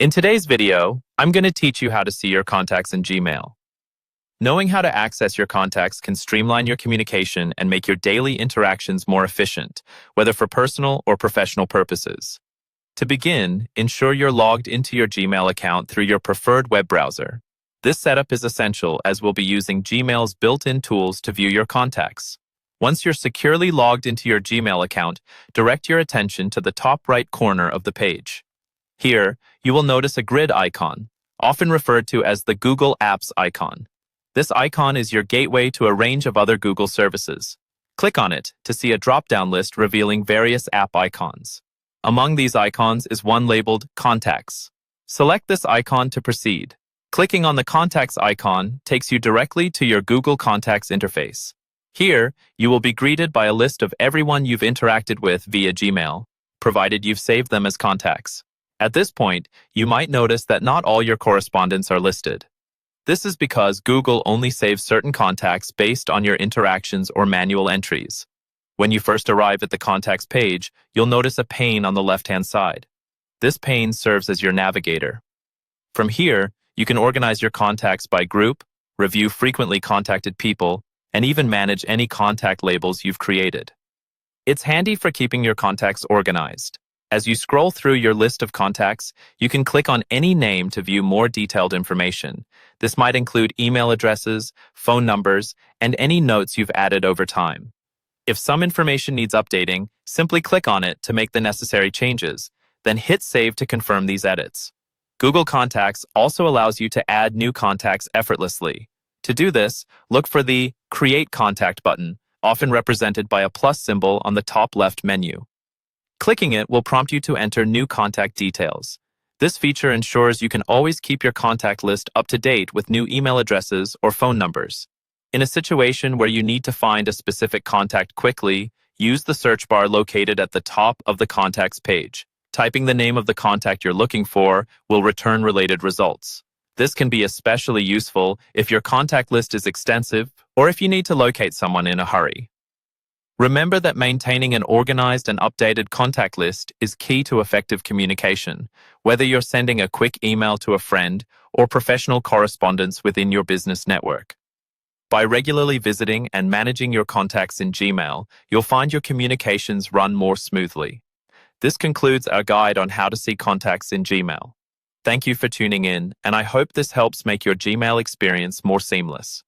In today's video, I'm going to teach you how to see your contacts in Gmail. Knowing how to access your contacts can streamline your communication and make your daily interactions more efficient, whether for personal or professional purposes. To begin, ensure you're logged into your Gmail account through your preferred web browser. This setup is essential as we'll be using Gmail's built-in tools to view your contacts. Once you're securely logged into your Gmail account, direct your attention to the top right corner of the page. Here, you will notice a grid icon, often referred to as the Google Apps icon. This icon is your gateway to a range of other Google services. Click on it to see a drop-down list revealing various app icons. Among these icons is one labeled Contacts. Select this icon to proceed. Clicking on the Contacts icon takes you directly to your Google Contacts interface. Here, you will be greeted by a list of everyone you've interacted with via Gmail, provided you've saved them as contacts. At this point, you might notice that not all your correspondents are listed. This is because Google only saves certain contacts based on your interactions or manual entries. When you first arrive at the contacts page, you'll notice a pane on the left-hand side. This pane serves as your navigator. From here, you can organize your contacts by group, review frequently contacted people, and even manage any contact labels you've created. It's handy for keeping your contacts organized. As you scroll through your list of contacts, you can click on any name to view more detailed information. This might include email addresses, phone numbers, and any notes you've added over time. If some information needs updating, simply click on it to make the necessary changes, then hit Save to confirm these edits. Google Contacts also allows you to add new contacts effortlessly. To do this, look for the Create Contact button, often represented by a plus symbol on the top left menu. Clicking it will prompt you to enter new contact details. This feature ensures you can always keep your contact list up to date with new email addresses or phone numbers. In a situation where you need to find a specific contact quickly, use the search bar located at the top of the contacts page. Typing the name of the contact you're looking for will return related results. This can be especially useful if your contact list is extensive or if you need to locate someone in a hurry. Remember that maintaining an organized and updated contact list is key to effective communication, whether you're sending a quick email to a friend or professional correspondence within your business network. By regularly visiting and managing your contacts in Gmail, you'll find your communications run more smoothly. This concludes our guide on how to see contacts in Gmail. Thank you for tuning in, and I hope this helps make your Gmail experience more seamless.